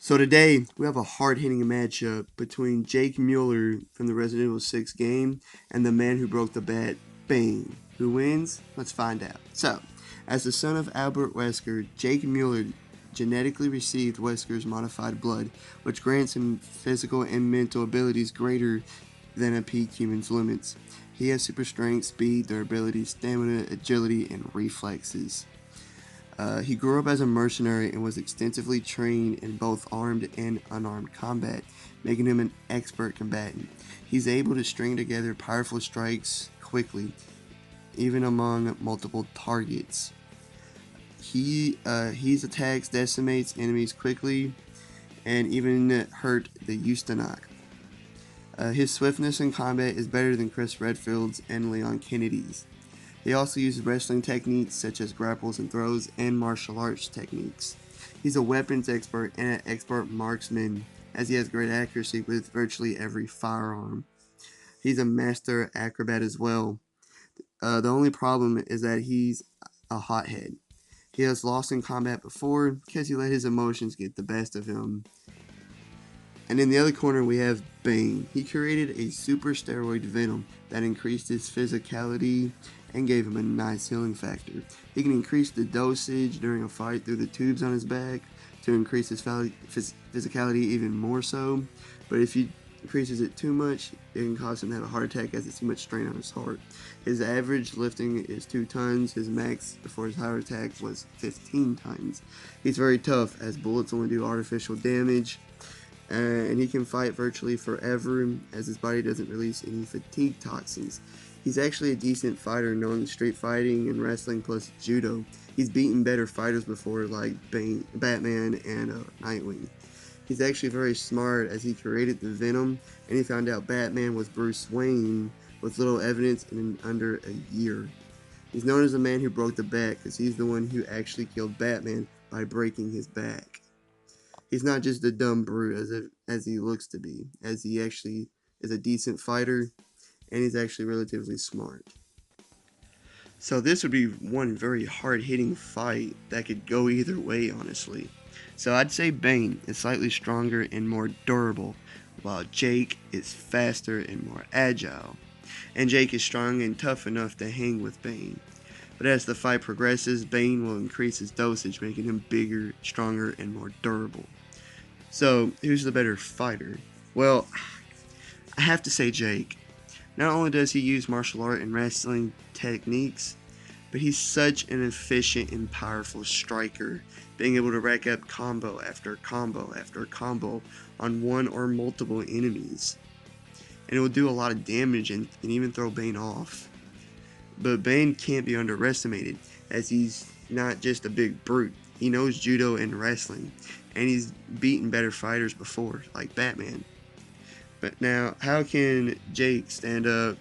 So today we have a hard-hitting matchup between Jake Muller from the Resident Evil 6 game and the man who broke the bat, Bane. Who wins? Let's find out. So, as the son of Albert Wesker, Jake Muller genetically received Wesker's modified blood, which grants him physical and mental abilities greater than a peak human's limits. He has super strength, speed, durability, stamina, agility, and reflexes. He grew up as a mercenary and was extensively trained in both armed and unarmed combat, making him an expert combatant. He's able to string together powerful strikes quickly, even among multiple targets. His attacks decimates enemies quickly and even hurt the Ustanok. His swiftness in combat is better than Chris Redfield's and Leon Kennedy's. He also uses wrestling techniques such as grapples and throws and martial arts techniques. He's a weapons expert and an expert marksman, as he has great accuracy with virtually every firearm. He's a master acrobat as well. The only problem is that he's a hothead. He has lost in combat before because he let his emotions get the best of him. And in the other corner, we have Bane. He created a super steroid venom that increased his physicality and gave him a nice healing factor. He can increase the dosage during a fight through the tubes on his back to increase his physicality even more so. But if he increases it too much, it can cause him to have a heart attack as it's too much strain on his heart. His average lifting is 2 tons. His max before his heart attack was 15 tons. He's very tough as bullets only do artificial damage. And he can fight virtually forever as his body doesn't release any fatigue toxins. He's actually a decent fighter knowing street fighting and wrestling plus judo. He's beaten better fighters before like Batman and Nightwing. He's actually very smart as he created the Venom and he found out Batman was Bruce Wayne with little evidence in under a year. He's known as the man who broke the bat because he's the one who actually killed Batman by breaking his back. He's not just a dumb brute as he looks to be, as he actually is a decent fighter and he's actually relatively smart. So this would be one very hard-hitting fight that could go either way, honestly. So I'd say Bane is slightly stronger and more durable, while Jake is faster and more agile. And Jake is strong and tough enough to hang with Bane. But as the fight progresses, Bane will increase his dosage, making him bigger, stronger, and more durable. So, who's the better fighter? Well, I have to say Jake. Not only does he use martial art and wrestling techniques, but he's such an efficient and powerful striker, being able to rack up combo after combo after combo on one or multiple enemies. And it will do a lot of damage and even throw Bane off. But Bane can't be underestimated, as he's not just a big brute. He knows judo and wrestling, and he's beaten better fighters before, like Batman. But now, how can Jake stand up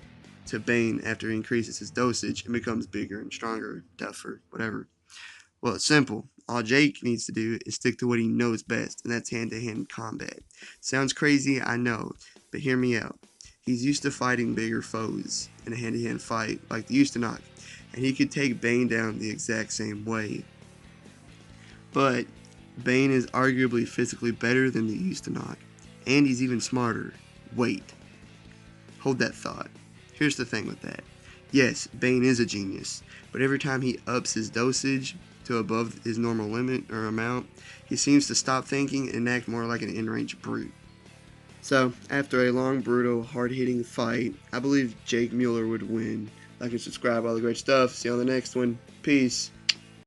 to Bane after he increases his dosage and becomes bigger and stronger, tougher, whatever? Well, it's simple. All Jake needs to do is stick to what he knows best, and that's hand-to-hand combat. Sounds crazy, I know, but hear me out. He's used to fighting bigger foes in a hand-to-hand fight, like the Ustanok, and he could take Bane down the exact same way. But Bane is arguably physically better than the Ustanok, and he's even smarter. Wait. Hold that thought. Here's the thing with that. Yes, Bane is a genius, but every time he ups his dosage to above his normal limit or amount, he seems to stop thinking and act more like an in-range brute. So, after a long, brutal, hard-hitting fight, I believe Jake Muller would win. Like and subscribe, all the great stuff. See you on the next one. Peace.